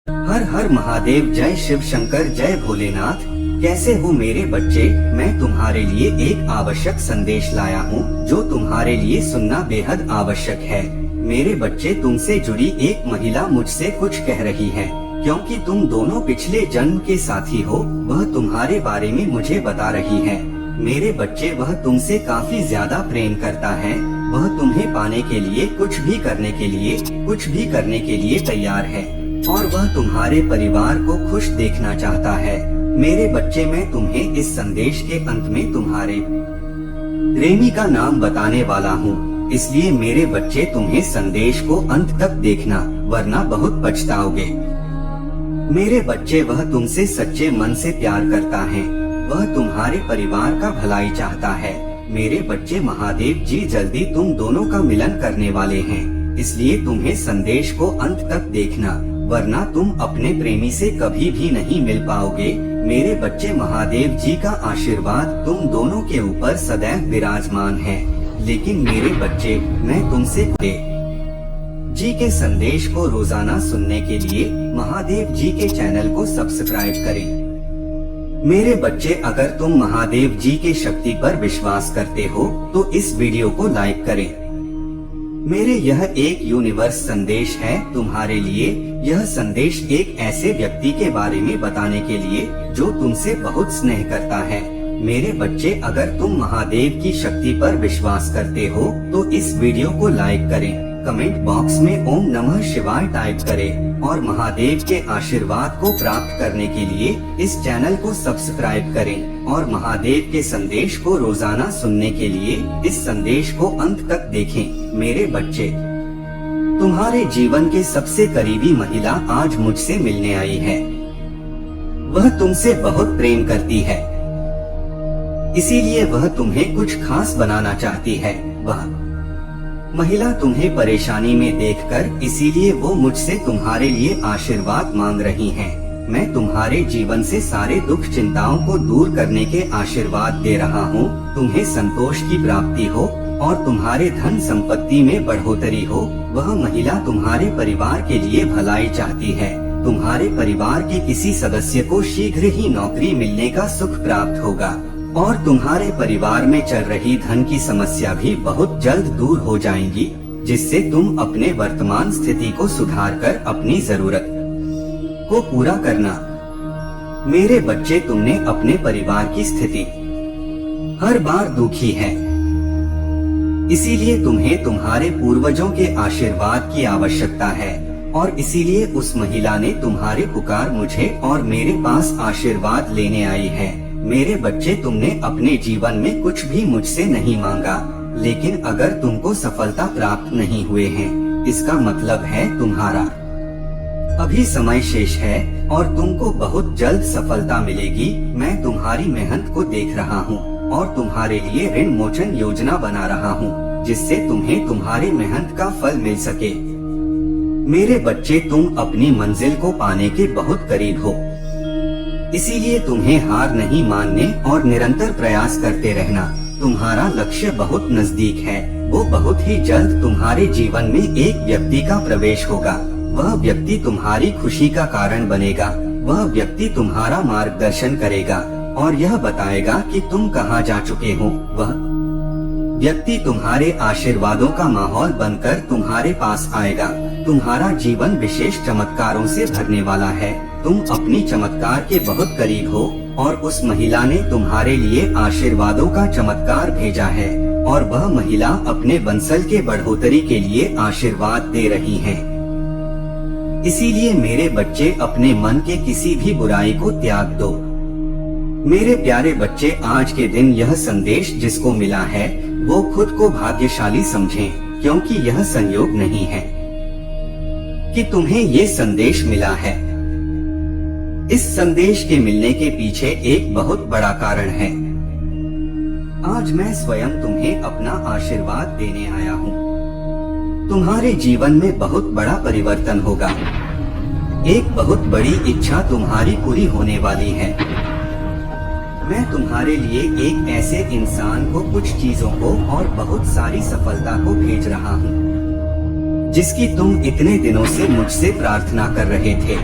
हर हर महादेव, जय शिव शंकर, जय भोलेनाथ। कैसे हो मेरे बच्चे? मैं तुम्हारे लिए एक आवश्यक संदेश लाया हूँ जो तुम्हारे लिए सुनना बेहद आवश्यक है। मेरे बच्चे, तुमसे जुड़ी एक महिला मुझसे कुछ कह रही है। क्योंकि तुम दोनों पिछले जन्म के साथी हो, वह तुम्हारे बारे में मुझे बता रही है। मेरे बच्चे, वह तुमसे काफी ज्यादा प्रेम करता है। वह तुम्हें पाने के लिए कुछ भी करने के लिए तैयार है और वह तुम्हारे परिवार को खुश देखना चाहता है। मेरे बच्चे, मैं तुम्हें इस संदेश के अंत में तुम्हारे प्रेमी का नाम बताने वाला हूँ। इसलिए मेरे बच्चे, तुम्हें संदेश को अंत तक देखना, वरना बहुत पछताओगे। मेरे बच्चे, वह तुमसे सच्चे मन से प्यार करता है। वह तुम्हारे परिवार का भलाई चाहता है। मेरे बच्चे, महादेव जी जल्दी तुम दोनों का मिलन करने वाले हैं। इसलिए तुम्हें संदेश को अंत तक देखना, वरना तुम अपने प्रेमी से कभी भी नहीं मिल पाओगे। मेरे बच्चे, महादेव जी का आशीर्वाद तुम दोनों के ऊपर सदैव विराजमान है। लेकिन मेरे बच्चे, मैं तुमसे जी के संदेश को रोजाना सुनने के लिए महादेव जी के चैनल को सब्सक्राइब करें। मेरे बच्चे, अगर तुम महादेव जी के शक्ति पर विश्वास करते हो तो इस वीडियो को लाइक करें। मेरे यह एक यूनिवर्स संदेश है तुम्हारे लिए। यह संदेश एक ऐसे व्यक्ति के बारे में बताने के लिए जो तुमसे बहुत स्नेह करता है। मेरे बच्चे, अगर तुम महादेव की शक्ति पर विश्वास करते हो तो इस वीडियो को लाइक करें। कमेंट बॉक्स में ओम नमः शिवाय टाइप करें और महादेव के आशीर्वाद को प्राप्त करने के लिए इस चैनल को सब्सक्राइब करें और महादेव के संदेश को रोजाना सुनने के लिए इस संदेश को अंत तक देखें। मेरे बच्चे, तुम्हारे जीवन के सबसे करीबी महिला आज मुझसे मिलने आई है। वह तुमसे बहुत प्रेम करती है, इसीलिए वह तुम्हें कुछ खास बनाना चाहती है। वह महिला तुम्हें परेशानी में देखकर इसीलिए वो मुझसे तुम्हारे लिए आशीर्वाद मांग रही है। मैं तुम्हारे जीवन से सारे दुख चिंताओं को दूर करने के आशीर्वाद दे रहा हूँ। तुम्हें संतोष की प्राप्ति हो और तुम्हारे धन संपत्ति में बढ़ोतरी हो। वह महिला तुम्हारे परिवार के लिए भलाई चाहती है। तुम्हारे परिवार के किसी सदस्य को शीघ्र ही नौकरी मिलने का सुख प्राप्त होगा और तुम्हारे परिवार में चल रही धन की समस्या भी बहुत जल्द दूर हो जाएंगी, जिससे तुम अपने वर्तमान स्थिति को सुधारकर अपनी जरूरत को पूरा करना। मेरे बच्चे, तुमने अपने परिवार की स्थिति हर बार दुखी है, इसीलिए तुम्हें तुम्हारे पूर्वजों के आशीर्वाद की आवश्यकता है और इसीलिए उस महिला ने तुम्हारे पुकार मुझे और मेरे पास आशीर्वाद लेने आई है। मेरे बच्चे, तुमने अपने जीवन में कुछ भी मुझसे नहीं मांगा, लेकिन अगर तुमको सफलता प्राप्त नहीं हुए हैं, इसका मतलब है तुम्हारा अभी समय शेष है और तुमको बहुत जल्द सफलता मिलेगी। मैं तुम्हारी मेहनत को देख रहा हूँ और तुम्हारे लिए ऋण मोचन योजना बना रहा हूँ, जिससे तुम्हें तुम्हारी मेहनत का फल मिल सके। मेरे बच्चे, तुम अपनी मंजिल को पाने के बहुत करीब हो, इसीलिए तुम्हें हार नहीं मानने और निरंतर प्रयास करते रहना। तुम्हारा लक्ष्य बहुत नजदीक है। वो बहुत ही जल्द तुम्हारे जीवन में एक व्यक्ति का प्रवेश होगा। वह व्यक्ति तुम्हारी खुशी का कारण बनेगा। वह व्यक्ति तुम्हारा मार्गदर्शन करेगा और यह बताएगा कि तुम कहाँ जा चुके हो। वह व्यक्ति तुम्हारे आशीर्वादों का माहौल बनकर तुम्हारे पास आएगा। तुम्हारा जीवन विशेष चमत्कारों से भरने वाला है। तुम अपनी चमत्कार के बहुत करीब हो और उस महिला ने तुम्हारे लिए आशीर्वादों का चमत्कार भेजा है और वह महिला अपने वंशल के बढ़ोतरी के लिए आशीर्वाद दे रही है। इसीलिए मेरे बच्चे, अपने मन के किसी भी बुराई को त्याग दो। मेरे प्यारे बच्चे, आज के दिन यह संदेश जिसको मिला है वो खुद को भाग्यशाली समझें, क्योंकि यह संयोग नहीं है कि तुम्हें ये संदेश मिला है। इस संदेश के मिलने के पीछे एक बहुत बड़ा कारण है। आज मैं स्वयं तुम्हें अपना आशीर्वाद देने आया हूँ। तुम्हारे जीवन में बहुत बड़ा परिवर्तन होगा। एक बहुत बड़ी इच्छा तुम्हारी पूरी होने वाली है। मैं तुम्हारे लिए एक ऐसे इंसान को, कुछ चीजों को और बहुत सारी सफलता को भेज रहा हूँ, जिसकी तुम इतने दिनों से मुझसे प्रार्थना कर रहे थे।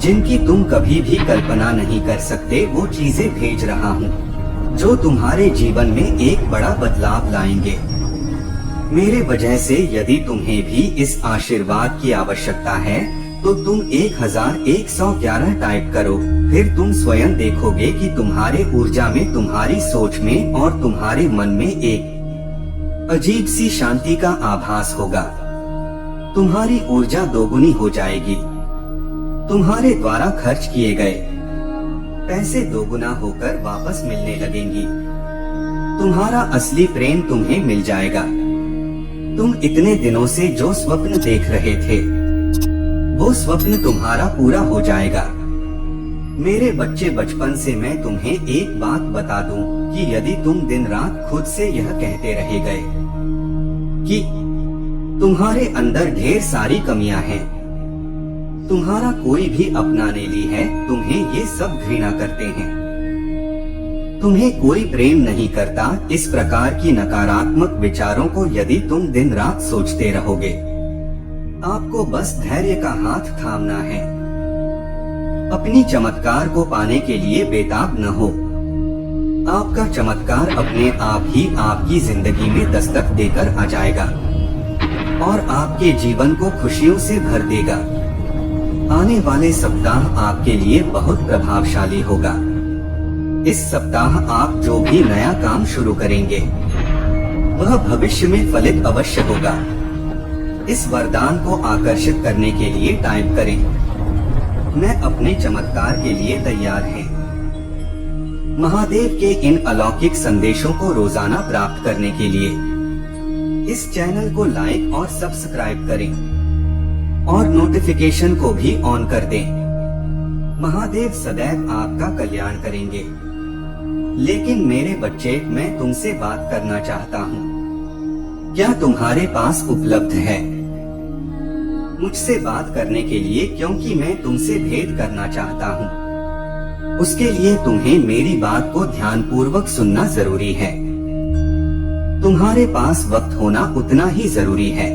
जिनकी तुम कभी भी कल्पना नहीं कर सकते वो चीजें भेज रहा हूँ जो तुम्हारे जीवन में एक बड़ा बदलाव लाएंगे। मेरे वजह से यदि तुम्हें भी इस आशीर्वाद की आवश्यकता है तो तुम 1111 टाइप करो, फिर तुम स्वयं देखोगे कि तुम्हारे ऊर्जा में, तुम्हारी सोच में और तुम्हारे मन में एक अजीब सी शांति का आभास होगा। तुम्हारी ऊर्जा दोगुनी हो जाएगी। तुम्हारे द्वारा खर्च किए गए पैसे दोगुना होकर वापस मिलने लगेंगी। तुम्हारा असली प्रेम तुम्हें मिल जाएगा। तुम इतने दिनों से जो स्वप्न देख रहे थे वो स्वप्न तुम्हारा पूरा हो जाएगा। मेरे बच्चे, बचपन से मैं तुम्हें एक बात बता दूं कि यदि तुम दिन रात खुद से यह कहते रह गए कि तुम्हारे अंदर ढेर सारी कमियां हैं, तुम्हारा कोई भी अपनाने ली है, तुम्हें ये सब घृणा करते हैं, तुम्हें कोई प्रेम नहीं करता, इस प्रकार की नकारात्मक विचारों को यदि तुम दिन रात सोचते रहोगे, आपको बस धैर्य का हाथ थामना है। अपनी चमत्कार को पाने के लिए बेताब न हो। आपका चमत्कार अपने आप ही आपकी जिंदगी में दस्तक देकर आ जाएगा और आपके जीवन को खुशियों से भर देगा। आने वाले सप्ताह आपके लिए बहुत प्रभावशाली होगा। इस सप्ताह आप जो भी नया काम शुरू करेंगे वह भविष्य में फलित अवश्य होगा। इस वरदान को आकर्षित करने के लिए टाइप करें, मैं अपने चमत्कार के लिए तैयार है। महादेव के इन अलौकिक संदेशों को रोजाना प्राप्त करने के लिए इस चैनल को लाइक और सब्सक्राइब करें और नोटिफिकेशन को भी ऑन कर दें। महादेव सदैव आपका कल्याण करेंगे। लेकिन मेरे बच्चे, मैं तुमसे बात करना चाहता हूँ। क्या तुम्हारे पास उपलब्ध है मुझसे बात करने के लिए? क्योंकि मैं तुमसे भेद करना चाहता हूँ। उसके लिए तुम्हें मेरी बात को ध्यानपूर्वक सुनना जरूरी है। तुम्हारे पास वक्त होना उतना ही जरूरी है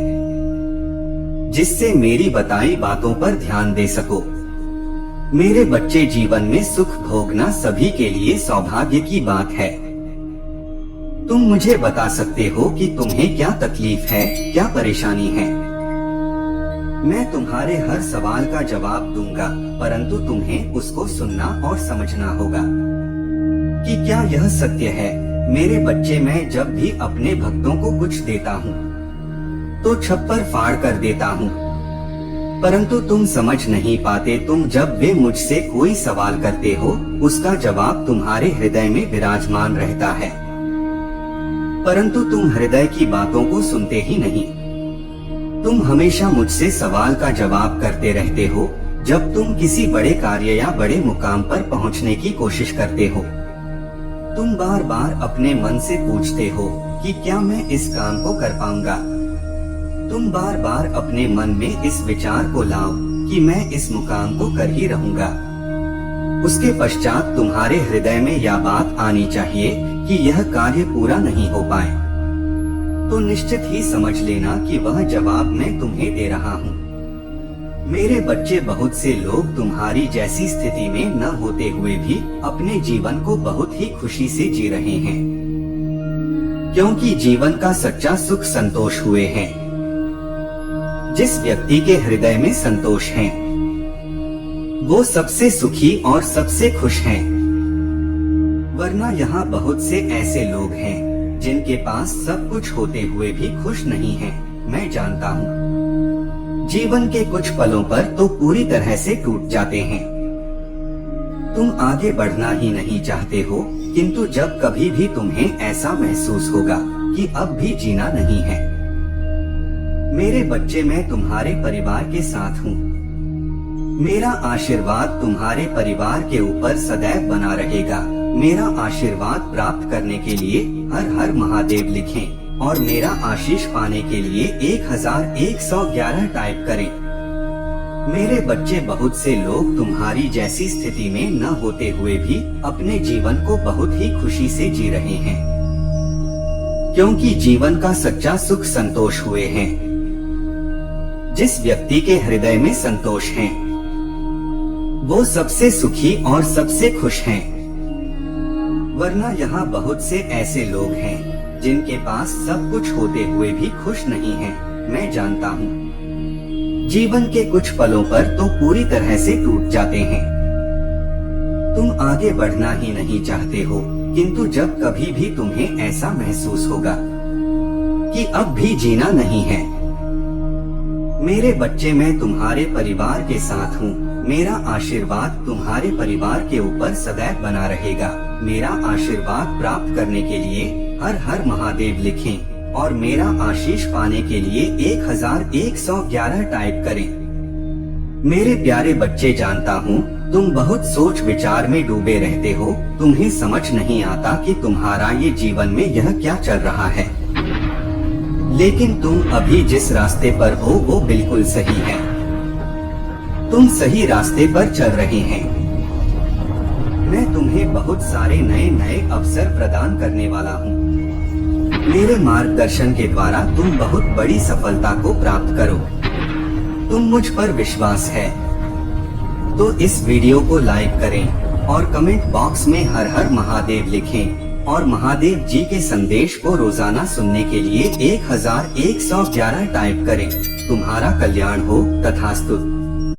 जिससे मेरी बताई बातों पर ध्यान दे सको। मेरे बच्चे, जीवन में सुख भोगना सभी के लिए सौभाग्य की बात है। तुम मुझे बता सकते हो कि तुम्हें क्या तकलीफ है, क्या परेशानी है। मैं तुम्हारे हर सवाल का जवाब दूंगा, परंतु तुम्हें उसको सुनना और समझना होगा कि क्या यह सत्य है। मेरे बच्चे, मैं जब भी अपने भक्तों को कुछ देता हूँ तो छप्पर फाड़ कर देता हूँ, परंतु तुम समझ नहीं पाते। तुम जब वे मुझसे कोई सवाल करते हो उसका जवाब तुम्हारे हृदय में विराजमान रहता है, परंतु तुम हृदय की बातों को सुनते ही नहीं। तुम हमेशा मुझसे सवाल का जवाब करते रहते हो जब तुम किसी बड़े कार्य या बड़े मुकाम पर पहुंचने की कोशिश करते हो। तुम बार बार अपने मन से पूछते हो कि क्या मैं इस काम को कर पाऊंगा। तुम बार बार अपने मन में इस विचार को लाओ कि मैं इस मुकाम को कर ही रहूंगा। उसके पश्चात तुम्हारे हृदय में यह बात आनी चाहिए कि यह कार्य पूरा नहीं हो पाए, तो निश्चित ही समझ लेना कि वह जवाब मैं तुम्हें दे रहा हूँ। मेरे बच्चे, बहुत से लोग तुम्हारी जैसी स्थिति में न होते हुए भी अपने जीवन को बहुत ही खुशी से जी रहे हैं, क्योंकि जीवन का सच्चा सुख संतोष हुए हैं। जिस व्यक्ति के हृदय में संतोष है वो सबसे सुखी और सबसे खुश हैं। वरना यहाँ बहुत से ऐसे लोग हैं जिनके पास सब कुछ होते हुए भी खुश नहीं हैं। मैं जानता हूँ जीवन के कुछ पलों पर तो पूरी तरह से टूट जाते हैं। तुम आगे बढ़ना ही नहीं चाहते हो, किंतु जब कभी भी तुम्हें ऐसा महसूस होगा कि अब भी जीना नहीं है, मेरे बच्चे, मैं तुम्हारे परिवार के साथ हूँ। मेरा आशीर्वाद तुम्हारे परिवार के ऊपर सदैव बना रहेगा। मेरा आशीर्वाद प्राप्त करने के लिए हर हर महादेव लिखें और मेरा आशीष पाने के लिए 1111 टाइप करें। मेरे बच्चे, बहुत से लोग तुम्हारी जैसी स्थिति में न होते हुए भी अपने जीवन को बहुत ही खुशी से जी रहे हैं, क्योंकि जीवन का सच्चा सुख संतोष हुए हैं। जिस व्यक्ति के हृदय में संतोष है वो सबसे सुखी और सबसे खुश हैं। वरना यहाँ बहुत से ऐसे लोग हैं जिनके पास सब कुछ होते हुए भी खुश नहीं हैं। मैं जानता हूँ जीवन के कुछ पलों पर तो पूरी तरह से टूट जाते हैं। तुम आगे बढ़ना ही नहीं चाहते हो, किंतु जब कभी भी तुम्हें ऐसा महसूस होगा कि अब भी जीना नहीं है, मेरे बच्चे मैं तुम्हारे परिवार के साथ हूँ। मेरा आशीर्वाद तुम्हारे परिवार के ऊपर सदैव बना रहेगा। मेरा आशीर्वाद प्राप्त करने के लिए हर हर महादेव लिखें और मेरा आशीष पाने के लिए 1111 टाइप करें। मेरे प्यारे बच्चे, जानता हूँ तुम बहुत सोच विचार में डूबे रहते हो। तुम्हें समझ नहीं आता कि तुम्हारा ये जीवन में यह क्या चल रहा है, लेकिन तुम अभी जिस रास्ते पर हो वो बिल्कुल सही है। तुम सही रास्ते पर चल रहे हैं। मैं तुम्हें बहुत सारे नए नए अवसर प्रदान करने वाला हूँ। मेरे मार्गदर्शन के द्वारा तुम बहुत बड़ी सफलता को प्राप्त करो। तुम मुझ पर विश्वास है तो इस वीडियो को लाइक करें और कमेंट बॉक्स में हर हर महादेव लिखें और महादेव जी के संदेश को रोजाना सुनने के लिए 1111 टाइप करें। तुम्हारा कल्याण हो। तथास्तु।